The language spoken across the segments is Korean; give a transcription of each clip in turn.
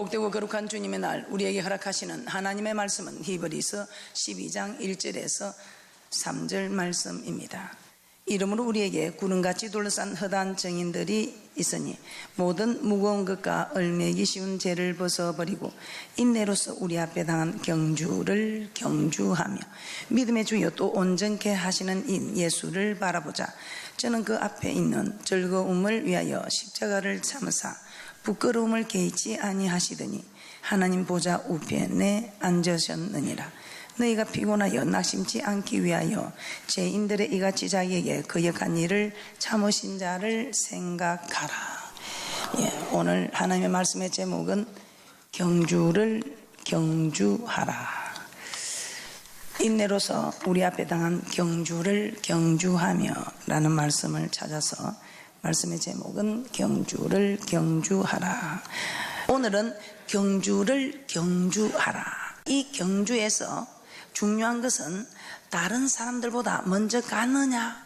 복되고 거룩한 주님의 날 우리에게 허락하시는 하나님의 말씀은 히브리서 12장 1절에서 3절 말씀입니다. 이러므로 우리에게 구름같이 둘러싼 허다한 증인들이 있으니 모든 무거운 것과 얼매기 쉬운 죄를 벗어버리고 인내로서 우리 앞에 당한 경주를 경주하며 믿음의 주여 또 온전케 하시는 인 예수를 바라보자. 저는 그 앞에 있는 즐거움을 위하여 십자가를 참으사 부끄러움을 개의치 아니하시더니 하나님 보좌 우편에 앉으셨느니라. 너희가 피곤하여 낙심치 않기 위하여 죄인들의 이같이 자기에게 거역한 일을 참으신 자를 생각하라. 오늘 하나님의 말씀의 제목은 경주를 경주하라. 인내로서 우리 앞에 당한 경주를 경주하며 라는 말씀을 찾아서 말씀의 제목은 경주를 경주하라. 오늘은 경주를 경주하라. 이 경주에서 중요한 것은 다른 사람들보다 먼저 가느냐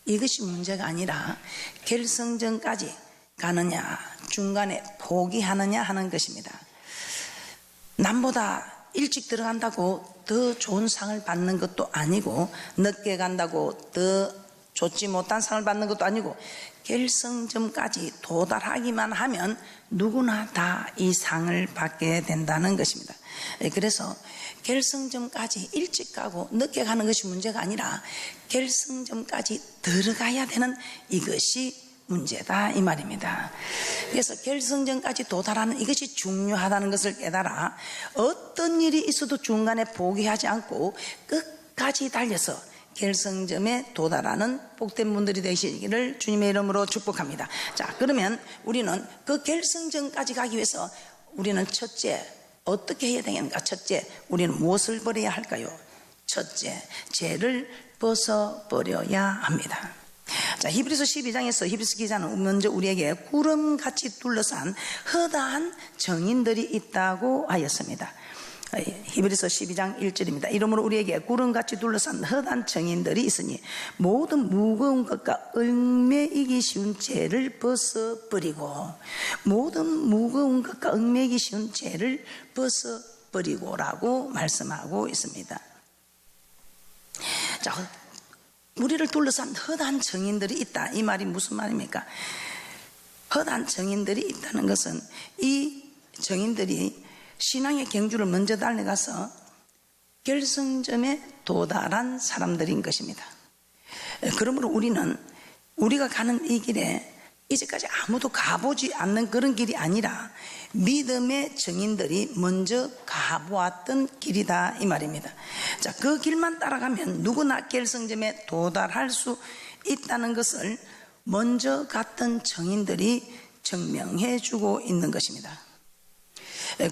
이것이 문제가 아니라 결승전까지 가느냐 중간에 포기하느냐 하는 것입니다. 남보다 일찍 들어간다고 더 좋은 상을 받는 것도 아니고 늦게 간다고 더 좋지 못한 상을 받는 것도 아니고 결승점까지 도달하기만 하면 누구나 다 이 상을 받게 된다는 것입니다. 그래서 결승점까지 일찍 가고 늦게 가는 것이 문제가 아니라 결승점까지 들어가야 되는 이것이 문제다 이 말입니다. 그래서 결승점까지 도달하는 이것이 중요하다는 것을 깨달아 어떤 일이 있어도 중간에 포기하지 않고 끝까지 달려서 결승점에 도달하는 복된 분들이 되시기를 주님의 이름으로 축복합니다. 자, 그러면 우리는 그 결승점까지 가기 위해서 우리는 첫째 어떻게 해야 되겠는가? 첫째, 우리는 무엇을 버려야 할까요? 첫째, 죄를 벗어버려야 합니다. 자, 히브리서 12장에서 히브리서 기자는 먼저 우리에게 구름같이 둘러싼 허다한 정인들이 있다고 하였습니다. 히브리서 12장 1절입니다. 이러므로 우리에게 구름같이 둘러싼 허다한 정인들이 있으니 모든 무거운 것과 얽매이기 쉬운 죄를 벗어버리고 모든 무거운 것과 얽매이기 쉬운 죄를 벗어버리고 라고 말씀하고 있습니다. 자, 우리를 둘러싼 허다한 정인들이 있다. 이 말이 무슨 말입니까? 허다한 정인들이 있다는 것은 이 정인들이 신앙의 경주를 먼저 달려가서 결승점에 도달한 사람들인 것입니다. 그러므로 우리는 우리가 가는 이 길에 이제까지 아무도 가보지 않는 그런 길이 아니라 믿음의 정인들이 먼저 가보았던 길이다 이 말입니다. 자, 그 길만 따라가면 누구나 결승점에 도달할 수 있다는 것을 먼저 갔던 정인들이 증명해 주고 있는 것입니다.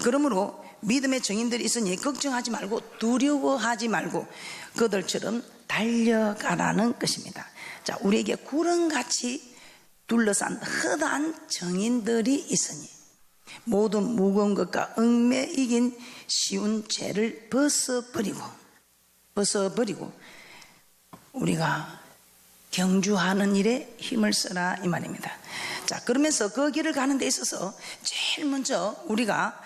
그러므로 믿음의 정인들이 있으니 걱정하지 말고 두려워하지 말고 그들처럼 달려가라는 것입니다. 자, 우리에게 구름같이 둘러싼 허다한 정인들이 있으니 모든 무거운 것과 얽매이긴 쉬운 죄를 벗어버리고 우리가 경주하는 일에 힘을 써라 이 말입니다. 자, 그러면서 그 길을 가는 데 있어서 제일 먼저 우리가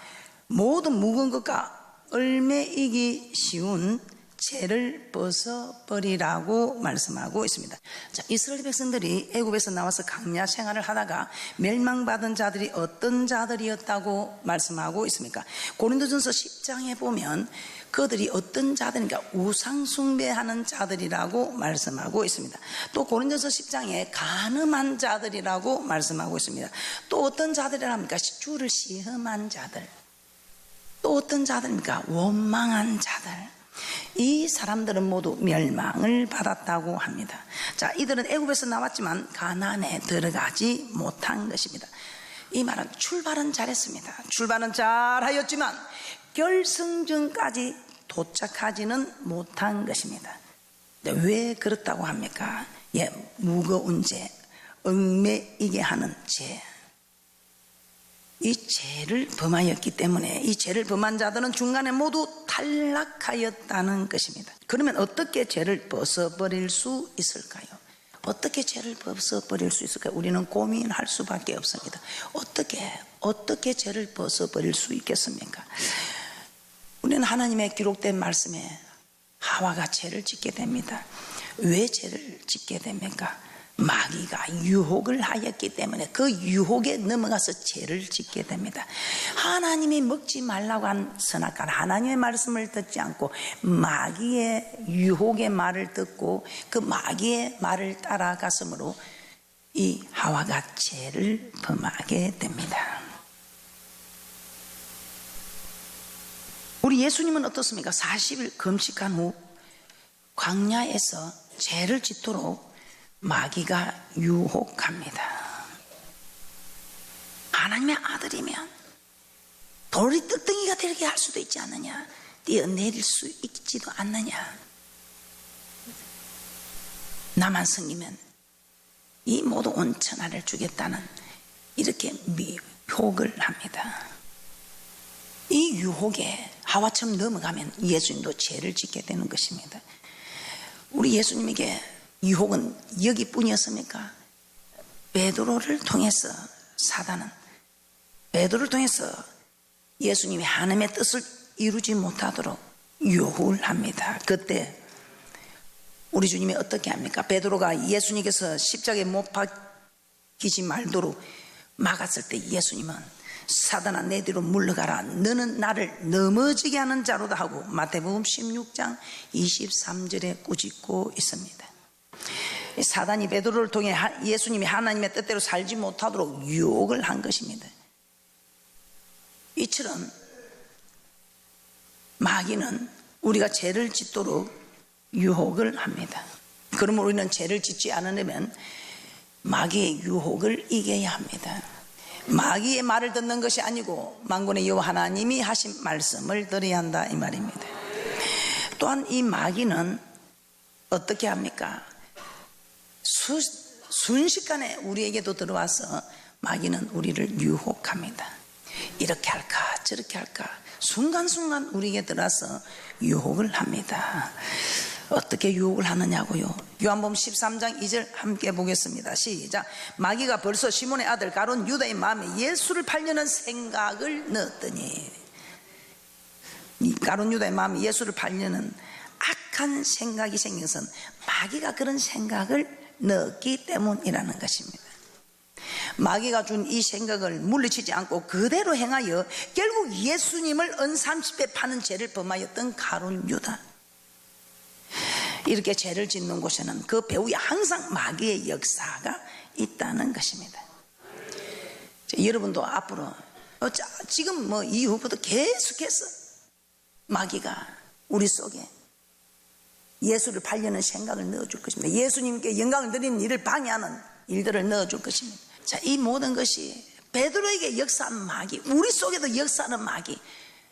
모든 무거운 것과 얽매이기 쉬운 죄를 벗어버리라고 말씀하고 있습니다. 자, 이스라엘 백성들이 애굽에서 나와서 광야 생활을 하다가 멸망받은 자들이 어떤 자들이었다고 말씀하고 있습니까? 고린도전서 10장에 보면 그들이 어떤 자들인가 우상 숭배하는 자들이라고 말씀하고 있습니다. 또 고린도전서 10장에 간음한 자들이라고 말씀하고 있습니다. 또 어떤 자들이랍니까? 주를 시험한 자들. 또 어떤 자들입니까? 원망한 자들. 이 사람들은 모두 멸망을 받았다고 합니다. 자, 이들은 애굽에서 나왔지만 가나안에 들어가지 못한 것입니다. 이 말은 출발은 잘했습니다. 출발은 잘하였지만 결승전까지 도착하지는 못한 것입니다. 왜 그렇다고 합니까? 무거운 죄, 얽매이게 하는 죄. 이 죄를 범하였기 때문에 이 죄를 범한 자들은 중간에 모두 탈락하였다는 것입니다. 그러면 어떻게 죄를 벗어버릴 수 있을까요? 어떻게 죄를 벗어버릴 수 있을까? 우리는 고민할 수밖에 없습니다. 어떻게 죄를 벗어버릴 수 있겠습니까? 우리는 하나님의 기록된 말씀에 하와가 죄를 짓게 됩니다. 왜 죄를 짓게 됩니까? 마귀가 유혹을 하였기 때문에 그 유혹에 넘어가서 죄를 짓게 됩니다. 하나님이 먹지 말라고 한 선악과는 하나님의 말씀을 듣지 않고 마귀의 유혹의 말을 듣고 그 마귀의 말을 따라갔으므로 이 하와가 죄를 범하게 됩니다. 우리 예수님은 어떻습니까? 40일 금식한 후 광야에서 죄를 짓도록 마귀가 유혹합니다. 하나님의 아들이면 돌이 떡덩이가 되게 할 수도 있지 않느냐, 뛰어내릴 수 있지도 않느냐, 나만 성기면 이 모두 온 천하를 주겠다는 이렇게 미혹을 합니다. 이 유혹에 하와처럼 넘어가면 예수님도 죄를 짓게 되는 것입니다. 우리 예수님에게 유혹은 여기뿐이었습니까? 베드로를 통해서 사단은 베드로를 통해서 예수님이 하나님의 뜻을 이루지 못하도록 유혹을 합니다. 그때 우리 주님이 어떻게 합니까? 베드로가 예수님께서 십자가에 못 박히지 말도록 막았을 때 예수님은 사단아 내 뒤로 물러가라, 너는 나를 넘어지게 하는 자로다 하고 마태복음 16장 23절에 꾸짖고 있습니다. 사단이 베드로를 통해 예수님이 하나님의 뜻대로 살지 못하도록 유혹을 한 것입니다. 이처럼 마귀는 우리가 죄를 짓도록 유혹을 합니다. 그러면 우리는 죄를 짓지 않으려면 마귀의 유혹을 이겨야 합니다. 마귀의 말을 듣는 것이 아니고 만군의 여호와 하나님이 하신 말씀을 들어야 한다 이 말입니다. 또한 이 마귀는 어떻게 합니까? 순식간에 우리에게도 들어와서 마귀는 우리를 유혹합니다. 이렇게 할까 저렇게 할까 순간순간 우리에게 들어와서 유혹을 합니다. 어떻게 유혹을 하느냐고요? 요한복음 13장 2절 함께 보겠습니다. 시작. 마귀가 벌써 시몬의 아들 가룟 유다의 마음에 예수를 팔려는 생각을 넣었더니, 이 가룟 유다의 마음에 예수를 팔려는 악한 생각이 생겨서 마귀가 그런 생각을 넣었기 때문이라는 것입니다. 마귀가 준 이 생각을 물리치지 않고 그대로 행하여 결국 예수님을 은 30배 파는 죄를 범하였던 가룟 유다, 이렇게 죄를 짓는 곳에는 그 배후에 항상 마귀의 역사가 있다는 것입니다. 여러분도 앞으로 지금 이후부터 계속해서 마귀가 우리 속에 예수를 팔려는 생각을 넣어줄 것입니다. 예수님께 영광을 드리는 일을 방해하는 일들을 넣어줄 것입니다. 자, 이 모든 것이 베드로에게 역사하는 마귀, 우리 속에도 역사하는 마귀,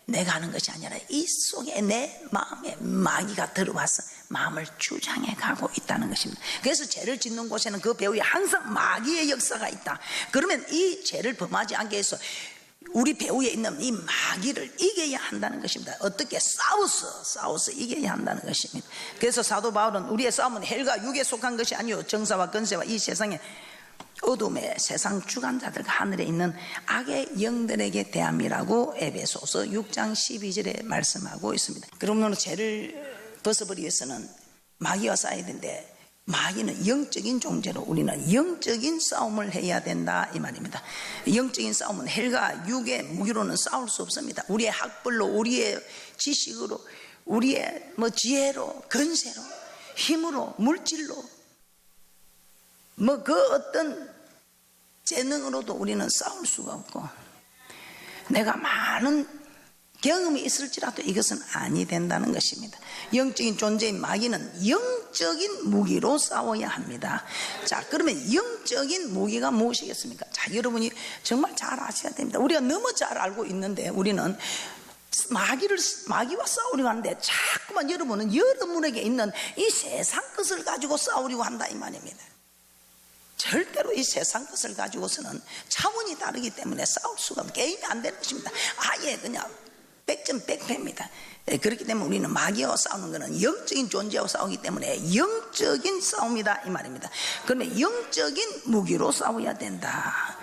내가 하는 것이 아니라 이 속에 내 마음에 마귀가 들어와서 마음을 주장해 가고 있다는 것입니다. 그래서 죄를 짓는 곳에는 그 배후에 항상 마귀의 역사가 있다. 그러면 이 죄를 범하지 않게 해서 우리 배후에 있는 이 마귀를 이겨야 한다는 것입니다. 어떻게 싸워서 이겨야 한다는 것입니다. 그래서 사도 바울은 우리의 싸움은 헬과 육에 속한 것이 아니요 정사와 권세와 이 세상의 어둠의 세상 주관자들과 하늘에 있는 악의 영들에게 대함이라고 에베소서 6장 12절에 말씀하고 있습니다. 그러므로 죄를 벗어버리기 위해서는 마귀와 싸워야 되는데, 마귀는 영적인 존재로 우리는 영적인 싸움을 해야 된다 이 말입니다. 영적인 싸움은 헬과 육의 무기로는 싸울 수 없습니다. 우리의 학벌로, 우리의 지식으로, 우리의 지혜로, 권세로, 힘으로, 물질로, 그 어떤 재능으로도 우리는 싸울 수가 없고, 내가 많은 경험이 있을지라도 이것은 아니 된다는 것입니다. 영적인 존재인 마귀는 영적인 무기로 싸워야 합니다. 자, 그러면 영적인 무기가 무엇이겠습니까? 자, 여러분이 정말 잘 아셔야 됩니다. 우리가 너무 잘 알고 있는데, 우리는 마귀와 싸우려고 하는데 자꾸만 여러분은 여러분에게 있는 이 세상 것을 가지고 싸우려고 한다 이 말입니다. 절대로 이 세상 것을 가지고서는 차원이 다르기 때문에 싸울 수가 없고 게임이 안 되는 것입니다. 아예 그냥 100점 100패입니다. 그렇기 때문에 우리는 마귀와 싸우는 것은 영적인 존재와 싸우기 때문에 영적인 싸움이다 이 말입니다. 그러면 영적인 무기로 싸워야 된다.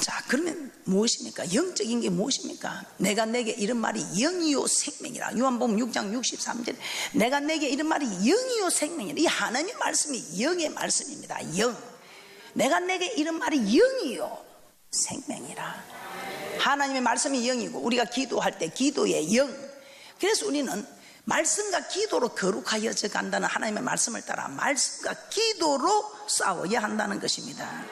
자, 그러면 무엇입니까? 영적인 게 무엇입니까? 내가 내게 이런 말이 영이요 생명이라. 요한복음 6장 63절에 내가 내게 이런 말이 영이요 생명이라. 이 하나님의 말씀이 영의 말씀입니다. 영. 내가 내게 이런 말이 영이요 생명이라. 하나님의 말씀이 영이고 우리가 기도할 때 기도의 영. 그래서 우리는 말씀과 기도로 거룩하여져 간다는 하나님의 말씀을 따라 말씀과 기도로 싸워야 한다는 것입니다.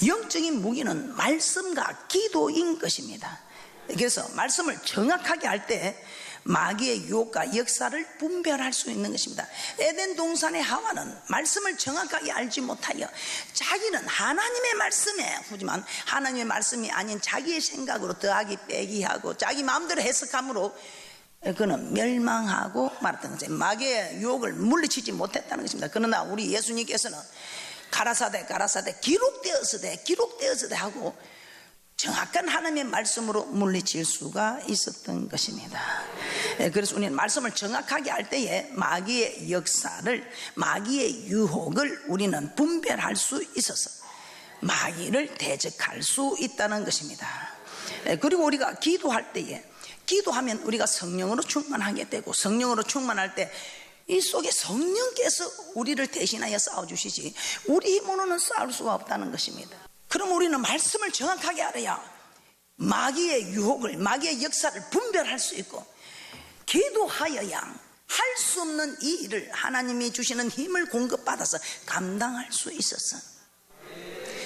영적인 무기는 말씀과 기도인 것입니다. 그래서 말씀을 정확하게 할 때 마귀의 유혹과 역사를 분별할 수 있는 것입니다. 에덴 동산의 하와는 말씀을 정확하게 알지 못하여 자기는 하나님의 말씀에 하지만 하나님의 말씀이 아닌 자기의 생각으로 더하기 빼기 하고 자기 마음대로 해석함으로 그는 멸망하고 말았던 거죠. 마귀의 유혹을 물리치지 못했다는 것입니다. 그러나 우리 예수님께서는 가라사대 기록되었으되 하고 정확한 하나님의 말씀으로 물리칠 수가 있었던 것입니다. 그래서 우리는 말씀을 정확하게 할 때에 마귀의 역사를, 마귀의 유혹을 우리는 분별할 수 있어서 마귀를 대적할 수 있다는 것입니다. 그리고 우리가 기도할 때에 기도하면 우리가 성령으로 충만하게 되고 성령으로 충만할 때 이 속에 성령께서 우리를 대신하여 싸워주시지 우리 힘으로는 싸울 수가 없다는 것입니다. 그럼 우리는 말씀을 정확하게 알아야 마귀의 유혹을, 마귀의 역사를 분별할 수 있고 기도하여야 할 수 없는 이 일을 하나님이 주시는 힘을 공급받아서 감당할 수 있었어.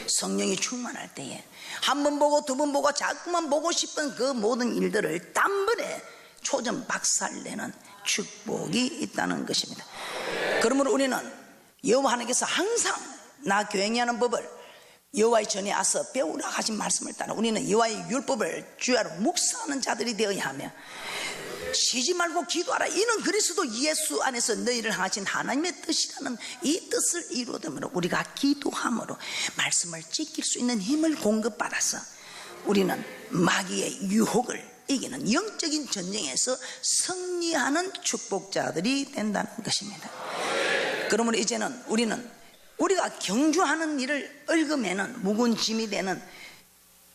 성령이 충만할 때에 한 번 보고 두 번 보고 자꾸만 보고 싶은 그 모든 일들을 단번에 초전 박살내는 축복이 있다는 것입니다. 그러므로 우리는 여호와 하나님께서 항상 나 교행하는 법을 여호와의 전에 와서 배우라 하신 말씀을 따라 우리는 여호와의 율법을 주야로 묵상하는 자들이 되어야 하며 쉬지 말고 기도하라. 이는 그리스도 예수 안에서 너희를 향하신 하나님의 뜻이라는 이 뜻을 이루어둠으로 우리가 기도함으로 말씀을 지킬 수 있는 힘을 공급받아서 우리는 마귀의 유혹을 이기는 영적인 전쟁에서 승리하는 축복자들이 된다는 것입니다. 그러므로 이제는 우리가 경주하는 일을 얽어매는 묵은 짐이 되는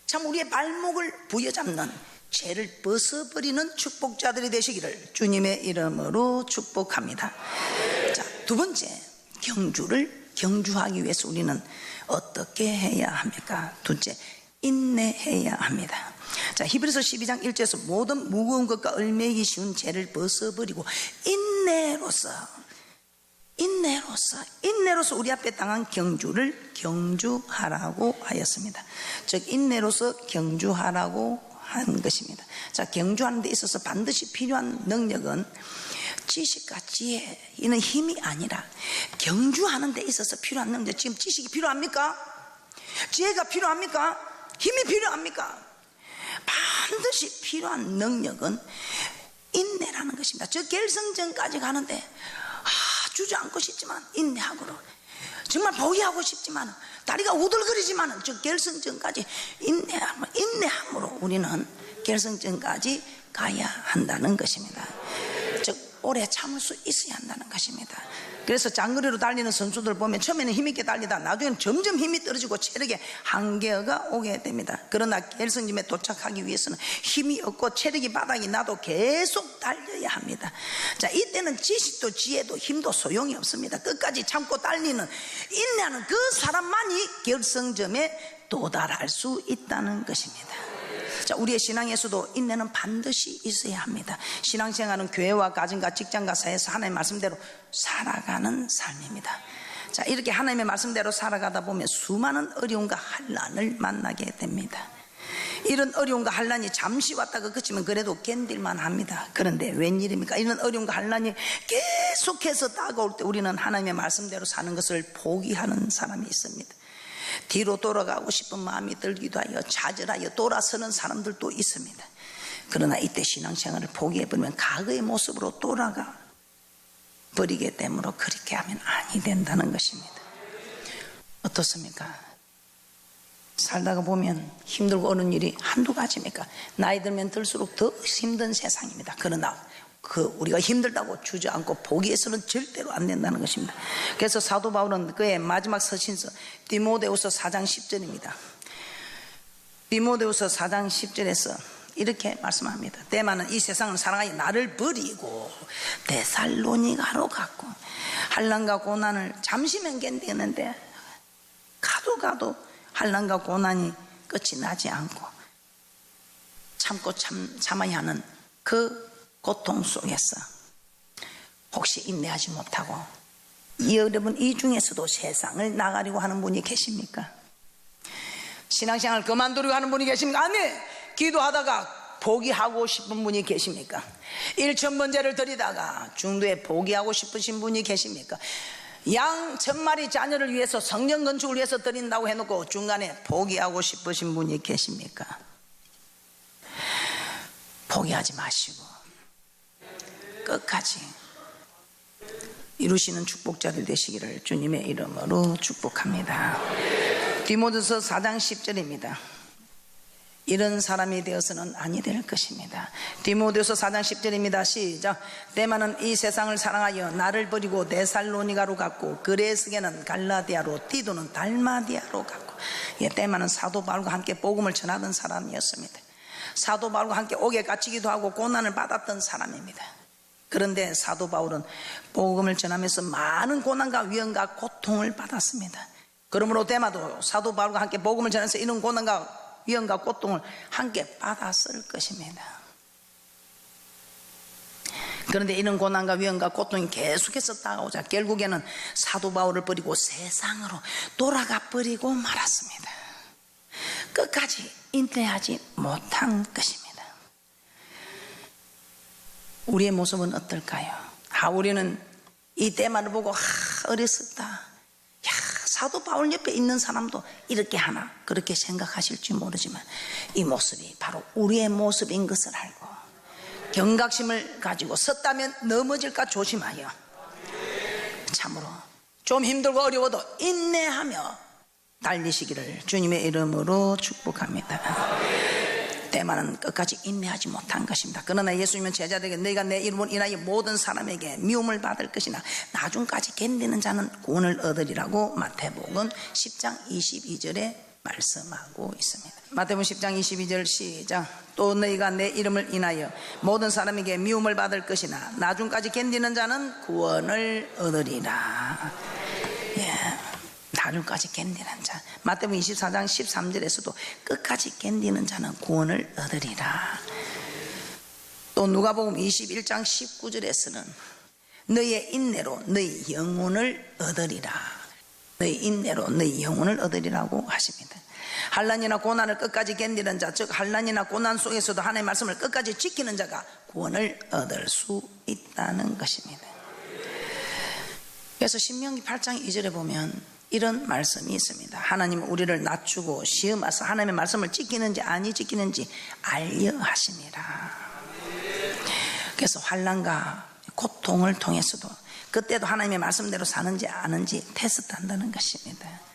참 우리의 발목을 부여잡는 죄를 벗어버리는 축복자들이 되시기를 주님의 이름으로 축복합니다. 자, 두 번째, 경주하기 위해서 우리는 어떻게 해야 합니까? 둘째, 인내해야 합니다. 자, 히브리서 12장 1절에서 모든 무거운 것과 얽매이기 쉬운 죄를 벗어버리고 인내로서 우리 앞에 당한 경주를 경주하라고 하였습니다. 즉 인내로서 경주하라고 한 것입니다. 자, 경주하는 데 있어서 반드시 필요한 능력은 지식과 지혜, 이는 힘이 아니라 경주하는 데 있어서 필요한 능력. 지금 지식이 필요합니까? 지혜가 필요합니까? 힘이 필요합니까? 반드시 필요한 능력은 인내라는 것입니다. 저 결승전까지 가는데 주저앉고 싶지만 인내하고로, 정말 포기하고 싶지만 다리가 우들거리지만 저 결승전까지 인내함으로 우리는 결승전까지 가야 한다는 것입니다. 즉 오래 참을 수 있어야 한다는 것입니다. 그래서 장거리로 달리는 선수들 보면 처음에는 힘있게 달리다 나중에는 점점 힘이 떨어지고 체력에 한계가 오게 됩니다. 그러나 결승점에 도착하기 위해서는 힘이 없고 체력이 바닥이 나도 계속 달려야 합니다. 자, 이때는 지식도 지혜도 힘도 소용이 없습니다. 끝까지 참고 달리는 인내하는 그 사람만이 결승점에 도달할 수 있다는 것입니다. 자, 우리의 신앙에서도 인내는 반드시 있어야 합니다. 신앙생활은 교회와 가정과 직장과 사회에서 하나님의 말씀대로 살아가는 삶입니다. 자, 이렇게 하나님의 말씀대로 살아가다 보면 수많은 어려움과 환난을 만나게 됩니다. 이런 어려움과 환난이 잠시 왔다가 그치면 그래도 견딜만 합니다. 그런데 웬일입니까? 이런 어려움과 환난이 계속해서 다가올 때 우리는 하나님의 말씀대로 사는 것을 포기하는 사람이 있습니다. 뒤로 돌아가고 싶은 마음이 들기도 하여 좌절하여 돌아서는 사람들도 있습니다. 그러나 이때 신앙생활을 포기해버리면 과거의 모습으로 돌아가 버리게 되므로 그렇게 하면 아니 된다는 것입니다. 어떻습니까? 살다가 보면 힘들고 어려운 일이 한두 가지입니까? 나이 들면 들수록 더 힘든 세상입니다. 그러나 우리가 힘들다고 주저앉고 포기해서는 절대로 안 된다는 것입니다. 그래서 사도 바울은 그의 마지막 서신서 디모데후서 4장 10절입니다. 디모데후서 4장 10절에서 이렇게 말씀합니다. 데마는 이 세상을 사랑하여 나를 버리고 데살로니가로 갔고 환난과 고난을 잠시면 견디는데 가도 환난과 고난이 끝이 나지 않고 참고 참아야 하는 그 고통 속에서 혹시 인내하지 못하고 여러분 이 중에서도 세상을 나가려고 하는 분이 계십니까? 신앙생활 그만두려고 하는 분이 계십니까? 아니, 기도하다가 포기하고 싶은 분이 계십니까? 1,000번제를 드리다가 중도에 포기하고 싶으신 분이 계십니까? 양 1,000마리 자녀를 위해서 성전 건축을 위해서 드린다고 해놓고 중간에 포기하고 싶으신 분이 계십니까? 포기하지 마시고 끝까지 이루시는 축복자들 되시기를 주님의 이름으로 축복합니다. 디모데서 4장 10절입니다. 이런 사람이 되어서는 아니 될 것입니다. 디모데서 4장 10절입니다. 시작. 데마는 이 세상을 사랑하여 나를 버리고 데살로니가로 갔고 그레스게는 갈라디아로 디도는 달마디아로 갔고. 데마는 사도 바울과 함께 복음을 전하던 사람이었습니다. 사도 바울과 함께 옥에 갇히기도 하고 고난을 받았던 사람입니다. 그런데 사도 바울은 복음을 전하면서 많은 고난과 위험과 고통을 받았습니다. 그러므로 데마도 사도 바울과 함께 복음을 전해서 이런 고난과 위험과 고통을 함께 받았을 것입니다. 그런데 이런 고난과 위험과 고통이 계속해서 다가오자 결국에는 사도 바울을 버리고 세상으로 돌아가 버리고 말았습니다. 끝까지 인내하지 못한 것입니다. 우리의 모습은 어떨까요? 우리는 이 때만을 보고 어렸었다. 사도 바울 옆에 있는 사람도 이렇게 하나 그렇게 생각하실지 모르지만 이 모습이 바로 우리의 모습인 것을 알고 경각심을 가지고 섰다면 넘어질까 조심하여 참으로 좀 힘들고 어려워도 인내하며 달리시기를 주님의 이름으로 축복합니다. 때만은 끝까지 인내하지 못한 것입니다. 그러나 예수님은 제자들에게 너희가 내 이름을 인하여 모든 사람에게 미움을 받을 것이나 나중까지 견디는 자는 구원을 얻으리라고 마태복음 10장 22절에 말씀하고 있습니다. 마태복음 10장 22절 시작. 또 너희가 내 이름을 인하여 모든 사람에게 미움을 받을 것이나 나중까지 견디는 자는 구원을 얻으리라. 나중까지 견디는 자. 마태복음 24장 13절에서도 끝까지 견디는 자는 구원을 얻으리라. 또 누가복음 21장 19절에서는 너희의 인내로 너희 영혼을 얻으리라. 너희 인내로 너희 영혼을 얻으리라고 하십니다. 환난이나 고난을 끝까지 견디는 자, 즉 환난이나 고난 속에서도 하나님의 말씀을 끝까지 지키는 자가 구원을 얻을 수 있다는 것입니다. 그래서 신명기 8장 2절에 보면 이런 말씀이 있습니다. 하나님은 우리를 낮추고 시험하사 하나님의 말씀을 지키는지 아니 지키는지 알려 하심이라. 그래서 환난과 고통을 통해서도 그때도 하나님의 말씀대로 사는지 아는지 테스트한다는 것입니다.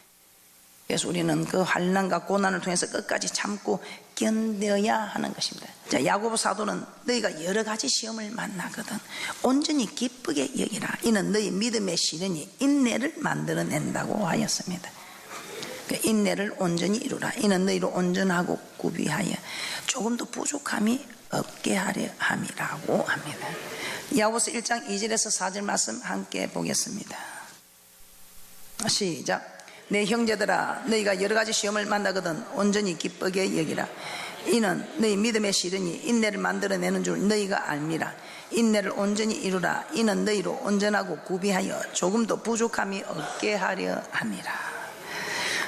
그래서 우리는 그 환난과 고난을 통해서 끝까지 참고 견뎌야 하는 것입니다. 자, 야고보 사도는 너희가 여러 가지 시험을 만나거든 온전히 기쁘게 여기라. 이는 너희 믿음의 시련이 인내를 만들어낸다고 하였습니다. 그 인내를 온전히 이루라. 이는 너희로 온전하고 구비하여 조금도 부족함이 없게 하려 함이라고 합니다. 야고보서 1장 2절에서 4절 말씀 함께 보겠습니다. 시작. 내 형제들아 너희가 여러 가지 시험을 만나거든 온전히 기쁘게 여기라. 이는 너희 믿음의 시련이 인내를 만들어내는 줄 너희가 알미라. 인내를 온전히 이루라. 이는 너희로 온전하고 구비하여 조금도 부족함이 없게 하려 함이라.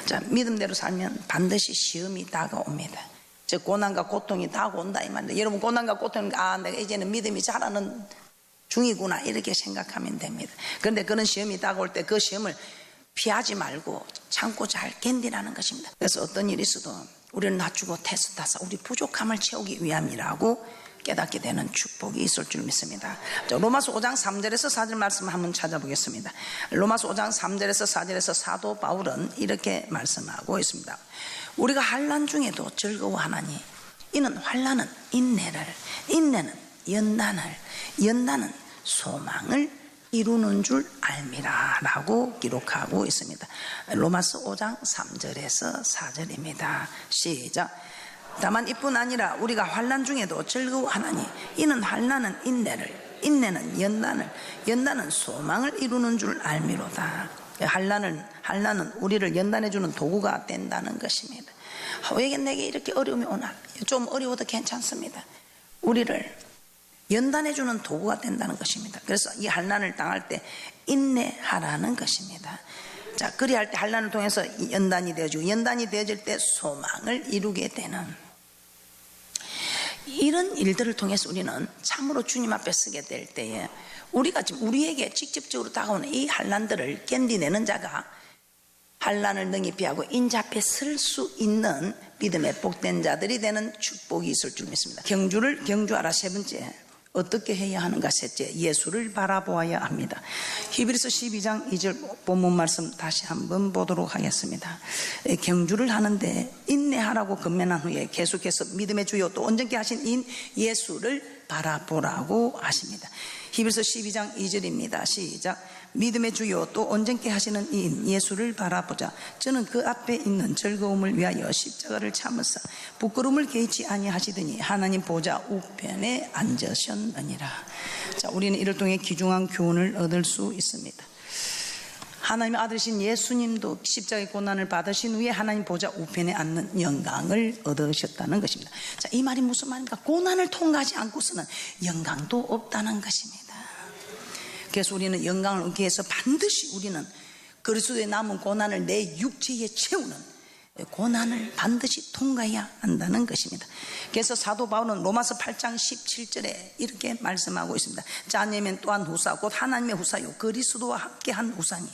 자, 믿음대로 살면 반드시 시험이 다가옵니다. 즉 고난과 고통이 다가온다 이 말입니다. 여러분 고난과 고통은 내가 이제는 믿음이 자라는 중이구나 이렇게 생각하면 됩니다. 그런데 그런 시험이 다가올 때 그 시험을 피하지 말고 참고 잘 견디라는 것입니다. 그래서 어떤 일이 있어도 우리를 낮추고 테스트해서 우리 부족함을 채우기 위함이라고 깨닫게 되는 축복이 있을 줄 믿습니다. 로마서 5장 3절에서 4절 말씀 한번 찾아보겠습니다. 로마서 5장 3절에서 4절에서 사도 바울은 이렇게 말씀하고 있습니다. 우리가 환난 중에도 즐거워하나니 이는 환난은 인내를, 인내는 연단을, 연단은 소망을 이루는 줄 알미라 라고 기록하고 있습니다. 로마서 5장 3절에서 4절입니다. 시작. 다만 이뿐 아니라 우리가 환난 중에도 즐거워하나니 이는 환난은 인내를, 인내는 연단을, 연단은 소망을 이루는 줄 알미로다. 환난은 우리를 연단해주는 도구가 된다는 것입니다. 왜 내게 이렇게 어려움이 오나? 좀 어려워도 괜찮습니다. 우리를 연단해주는 도구가 된다는 것입니다. 그래서 이 환난을 당할 때 인내하라는 것입니다. 자, 그리할 때 환난을 통해서 연단이 되어지고, 연단이 되어질 때 소망을 이루게 되는 이런 일들을 통해서 우리는 참으로 주님 앞에 서게 될 때에 우리가 지금 우리에게 직접적으로 다가오는 이 환난들을 견디내는 자가 환난을 능히 피하고 인자 앞에 설 수 있는 믿음의 복된 자들이 되는 축복이 있을 줄 믿습니다. 경주를 경주하라. 세 번째, 어떻게 해야 하는가? 셋째, 예수를 바라보아야 합니다. 히브리서 12장 2절 본문 말씀 다시 한번 보도록 하겠습니다. 경주를 하는데 인내하라고 권면한 후에 계속해서 믿음의 주요 또 온전케 하신 인 예수를 바라보라고 하십니다. 히브리서 12장 2절입니다. 시작. 믿음의 주요 또 온전케 하시는 이인 예수를 바라보자. 저는 그 앞에 있는 즐거움을 위하여 십자가를 참으사 부끄러움을 개의치 아니하시더니 하나님 보좌 우편에 앉으셨느니라. 자, 우리는 이를 통해 귀중한 교훈을 얻을 수 있습니다. 하나님의 아들이신 예수님도 십자가의 고난을 받으신 후에 하나님 보좌 우편에 앉는 영광을 얻으셨다는 것입니다. 자, 이 말이 무슨 말입니까? 고난을 통과하지 않고서는 영광도 없다는 것입니다. 그래서 우리는 영광을 얻기 위해서 반드시 우리는 그리스도의 남은 고난을 내 육체에 채우는 고난을 반드시 통과해야 한다는 것입니다. 그래서 사도 바울은 로마서 8장 17절에 이렇게 말씀하고 있습니다. 자녀면 또한 후사 곧 하나님의 후사요 그리스도와 함께한 후사니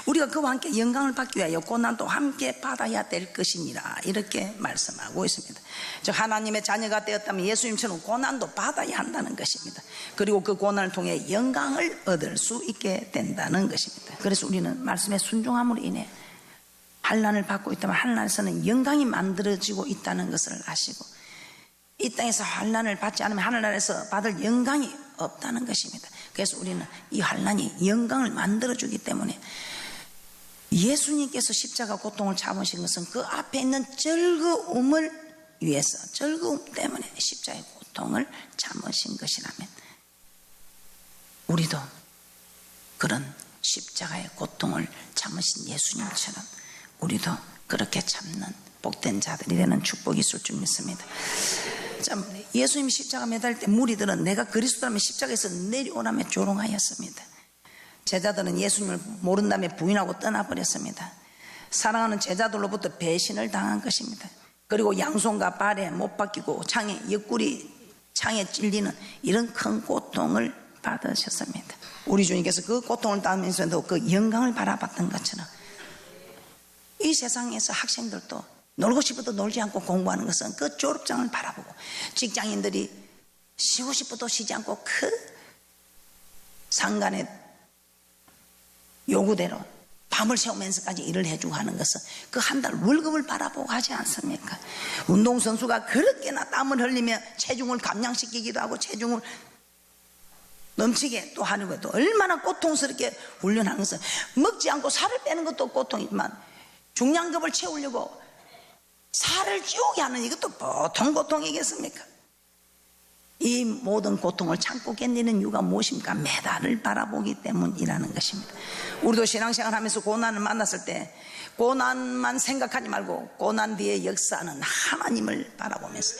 우리가 그와 함께 영광을 받기 위하여 고난도 함께 받아야 될 것이니라. 이렇게 말씀하고 있습니다. 즉 하나님의 자녀가 되었다면 예수님처럼 고난도 받아야 한다는 것입니다. 그리고 그 고난을 통해 영광을 얻을 수 있게 된다는 것입니다. 그래서 우리는 말씀에 순종함으로 인해 환난을 받고 있다면 환난에서는 영광이 만들어지고 있다는 것을 아시고 이 땅에서 환난을 받지 않으면 하늘나라에서 받을 영광이 없다는 것입니다. 그래서 우리는 이 환난이 영광을 만들어주기 때문에 예수님께서 십자가 고통을 참으신 것은 그 앞에 있는 즐거움을 위해서 즐거움 때문에 십자가의 고통을 참으신 것이라면 우리도 그런 십자가의 고통을 참으신 예수님처럼 우리도 그렇게 참는 복된 자들이 되는 축복이 있을 줄 믿습니다. 참, 예수님이 십자가 매달 때 무리들은 내가 그리스도라면 십자가에서 내려오라며 조롱하였습니다. 제자들은 예수님을 모른다며 부인하고 떠나버렸습니다. 사랑하는 제자들로부터 배신을 당한 것입니다. 그리고 양손과 발에 못 박히고 옆구리 창에 찔리는 이런 큰 고통을 받으셨습니다. 우리 주님께서 그 고통을 당하면서도 그 영광을 바라봤던 것처럼 이 세상에서 학생들도 놀고 싶어도 놀지 않고 공부하는 것은 그 졸업장을 바라보고 직장인들이 쉬고 싶어도 쉬지 않고 그 상간의 요구대로 밤을 새우면서까지 일을 해주고 하는 것은 그 한 달 월급을 바라보고 하지 않습니까? 운동선수가 그렇게나 땀을 흘리며 체중을 감량시키기도 하고 체중을 넘치게 또 하는 것도 얼마나 고통스럽게 훈련하는 것은 먹지 않고 살을 빼는 것도 고통이지만 중량급을 채우려고 살을 찌우게 하는 이것도 보통 고통이겠습니까? 이 모든 고통을 참고 견디는 이유가 무엇입니까? 메달을 바라보기 때문이라는 것입니다. 우리도 신앙생활 하면서 고난을 만났을 때 고난만 생각하지 말고 고난 뒤의 역사는 하나님을 바라보면서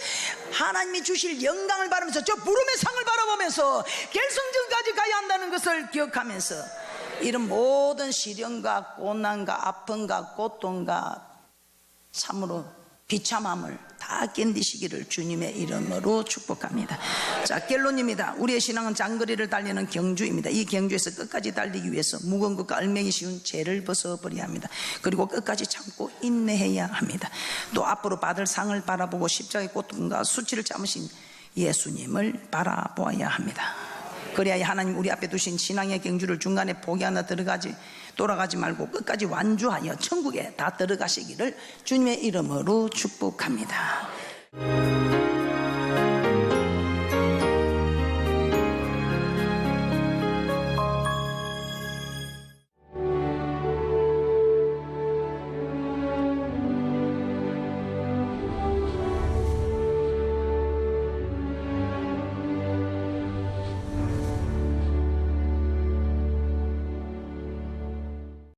하나님이 주실 영광을 바라보면서 저 부름의 상을 바라보면서 결승전까지 가야 한다는 것을 기억하면서 이런 모든 시련과 고난과 아픔과 고통과 참으로 비참함을 다 견디시기를 주님의 이름으로 축복합니다. 자, 결론입니다. 우리의 신앙은 장거리를 달리는 경주입니다. 이 경주에서 끝까지 달리기 위해서 무거운 것과 얼매기 쉬운 죄를 벗어버려야 합니다. 그리고 끝까지 참고 인내해야 합니다. 또 앞으로 받을 상을 바라보고 십자가의 고통과 수치를 참으신 예수님을 바라보아야 합니다. 그래야 하나님 우리 앞에 두신 신앙의 경주를 중간에 포기하나 들어가지 돌아가지 말고 끝까지 완주하여 천국에 다 들어가시기를 주님의 이름으로 축복합니다.